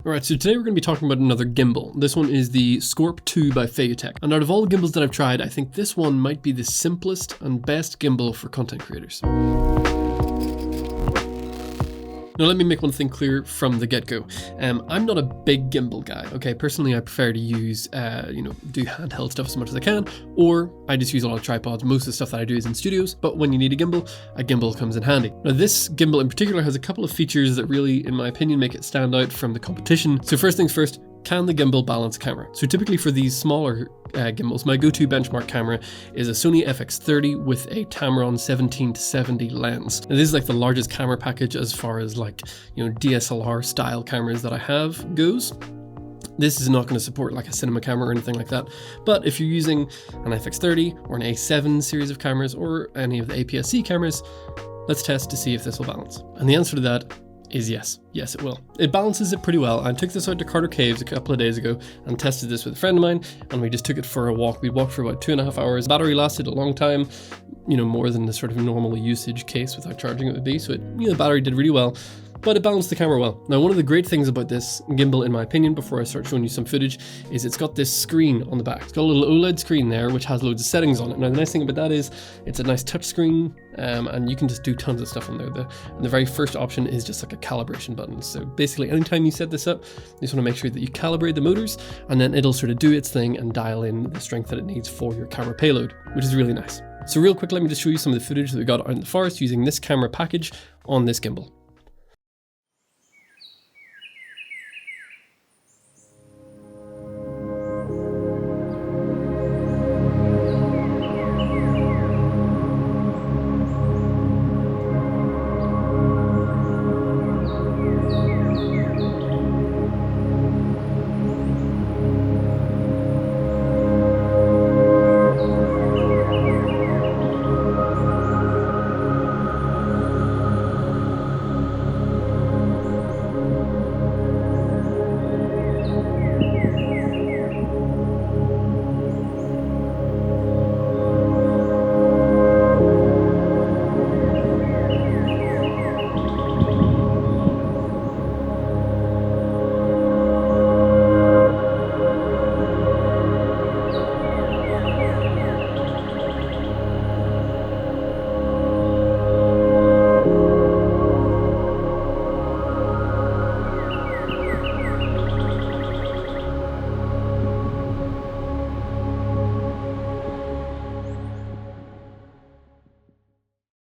Alright, so today we're going to be talking about another gimbal. This one is the Scorp 2 by Feiyutech. And out of all the gimbals that I've tried, I think this one might be the simplest and best gimbal for content creators. Now let me make one thing clear from the get-go. I'm not a big gimbal guy, okay? Personally, I prefer to use, do handheld stuff as much as I can, or I just use a lot of tripods. Most of the stuff that I do is in studios, but when you need a gimbal comes in handy. Now this gimbal in particular has a couple of features that really, in my opinion, make it stand out from the competition. So first things first, can the gimbal balance camera? So typically for these smaller gimbals, my go-to benchmark camera is a Sony FX30 with a Tamron 17-70 lens. Now, this is like the largest camera package as far as DSLR style cameras that I have goes. This is not going to support like a cinema camera or anything like that. But if you're using an FX30 or an A7 series of cameras or any of the APS-C cameras, let's test to see if this will balance. And the answer to that is yes. Yes, it will. It balances it pretty well. I took this out to Carter Caves a couple of days ago and tested this with a friend of mine, and we just took it for a walk. We walked for about 2.5 hours. The battery lasted a long time, more than the sort of normal usage case without charging it would be. So the battery did really well, but it balanced the camera well. Now, one of the great things about this gimbal, in my opinion, before I start showing you some footage, is it's got this screen on the back. It's got a little OLED screen there, which has loads of settings on it. Now, the nice thing about that is it's a nice touch screen, and you can just do tons of stuff on there. The very first option is just like a calibration button. So basically, anytime you set this up, you just want to make sure that you calibrate the motors, and then it'll sort of do its thing and dial in the strength that it needs for your camera payload, which is really nice. So real quick, let me just show you some of the footage that we got out in the forest using this camera package on this gimbal.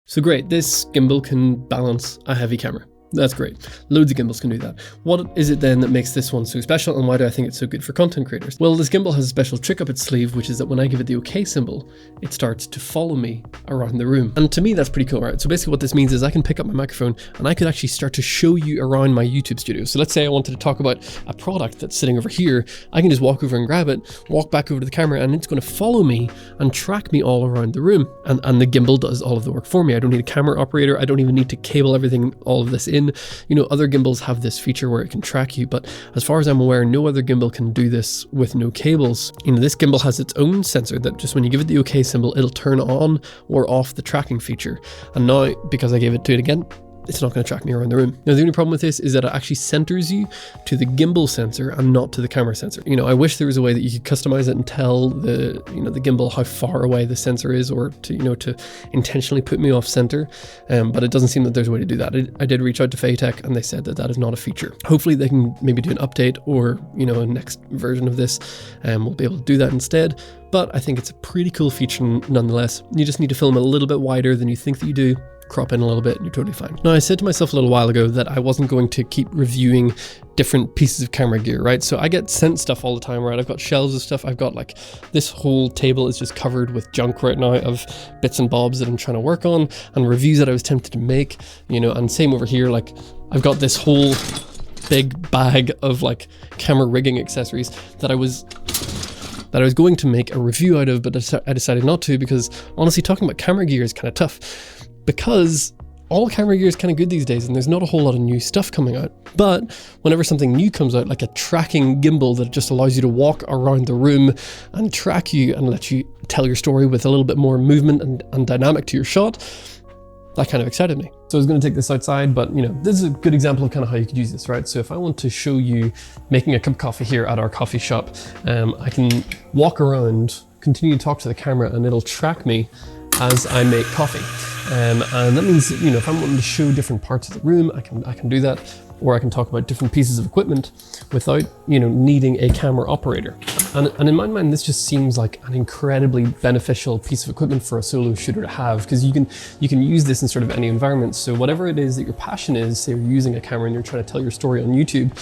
So great, this gimbal can balance a heavy camera. That's great. Loads of gimbals can do that. What is it then that makes this one so special, and why do I think it's so good for content creators? Well, this gimbal has a special trick up its sleeve, which is that when I give it the OK symbol, it starts to follow me around the room. And to me, that's pretty cool, right? So basically what this means is I can pick up my microphone and I could actually start to show you around my YouTube studio. So let's say I wanted to talk about a product that's sitting over here. I can just walk over and grab it, walk back over to the camera, and it's going to follow me and track me all around the room. And the gimbal does all of the work for me. I don't need a camera operator. I don't even need to cable everything, all of this in. Other gimbals have this feature where it can track you, but as far as I'm aware, no other gimbal can do this with no cables. This gimbal has its own sensor that just when you give it the OK symbol, it'll turn on or off the tracking feature. And now, because I gave it to it again, it's not going to track me around the room. Now, the only problem with this is that it actually centers you to the gimbal sensor and not to the camera sensor. I wish there was a way that you could customize it and tell the gimbal how far away the sensor is, or to intentionally put me off center. But it doesn't seem that there's a way to do that. I did reach out to Feiyutech and they said that that is not a feature. Hopefully they can maybe do an update or, a next version of this, and we'll be able to do that instead. But I think it's a pretty cool feature nonetheless. You just need to film a little bit wider than you think that you do. Crop in a little bit and you're totally fine. Now, I said to myself a little while ago that I wasn't going to keep reviewing different pieces of camera gear, right? So I get sent stuff all the time, right? I've got shelves of stuff. I've got this whole table is just covered with junk right now of bits and bobs that I'm trying to work on and reviews that I was tempted to make, and same over here. I've got this whole big bag of camera rigging accessories that I was going to make a review out of, but I decided not to, because honestly, talking about camera gear is kind of tough. Because all camera gear is kind of good these days and there's not a whole lot of new stuff coming out. But whenever something new comes out, like a tracking gimbal that just allows you to walk around the room and track you and let you tell your story with a little bit more movement and dynamic to your shot, that kind of excited me. So I was going to take this outside, but this is a good example of kind of how you could use this, right? So if I want to show you making a cup of coffee here at our coffee shop, I can walk around, continue to talk to the camera, and it'll track me as I make coffee. And that means, if I'm wanting to show different parts of the room, I can do that, or I can talk about different pieces of equipment without, needing a camera operator. And in my mind, this just seems like an incredibly beneficial piece of equipment for a solo shooter to have, because you can use this in sort of any environment. So whatever it is that your passion is, say you're using a camera and you're trying to tell your story on YouTube,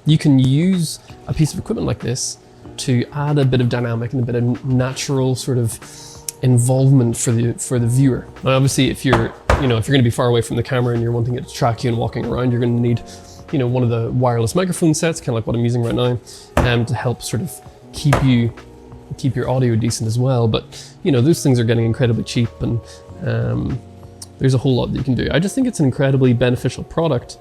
you can use a piece of equipment like this to add a bit of dynamic and a bit of natural sort of involvement for the viewer. Now, obviously, if you're going to be far away from the camera and you're wanting it to track you and walking around, you're going to need, one of the wireless microphone sets, kind of like what I'm using right now, to help sort of keep your audio decent as well. But those things are getting incredibly cheap, and there's a whole lot that you can do. I just think it's an incredibly beneficial product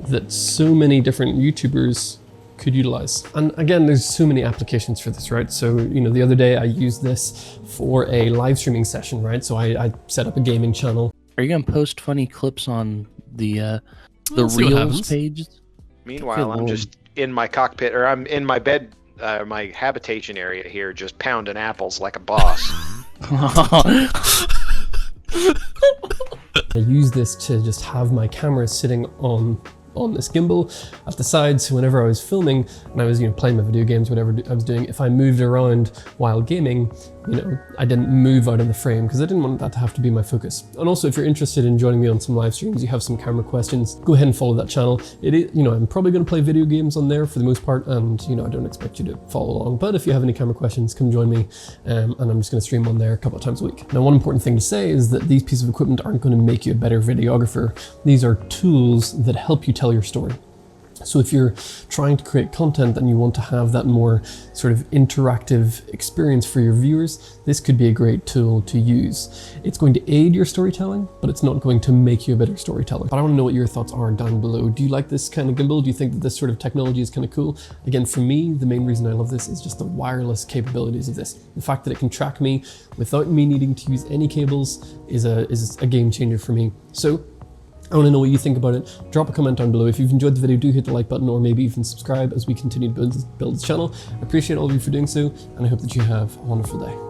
that so many different YouTubers could utilize. And again, there's so many applications for this, right? So, the other day I used this for a live streaming session, right? So I set up a gaming channel. Are you gonna post funny clips on the Reels page? Meanwhile, I'm just in my cockpit, or I'm in my bed, my habitation area here, just pounding apples like a boss. I use this to just have my camera sitting on this gimbal at the side, so whenever I was filming and I was playing my video games, whatever I was doing, if I moved around while gaming, I didn't move out of the frame because I didn't want that to have to be my focus. And also, if you're interested in joining me on some live streams, you have some camera questions, go ahead and follow that channel. It is, I'm probably going to play video games on there for the most part, and I don't expect you to follow along, but if you have any camera questions, come join me, and I'm just going to stream on there a couple of times a week. Now, one important thing to say is that these pieces of equipment aren't going to make you a better videographer. These are tools that help you tell your story. So if you're trying to create content and you want to have that more sort of interactive experience for your viewers, this could be a great tool to use. It's going to aid your storytelling, but it's not going to make you a better storyteller. But I want to know what your thoughts are down below. Do you like this kind of gimbal? Do you think that this sort of technology is kind of cool? Again, for me, the main reason I love this is just the wireless capabilities of this. The fact that it can track me without me needing to use any cables is a game changer for me. So I want to know what you think about it. Drop a comment down below. If you've enjoyed the video, do hit the like button, or maybe even subscribe as we continue to build this channel. I appreciate all of you for doing so, and I hope that you have a wonderful day.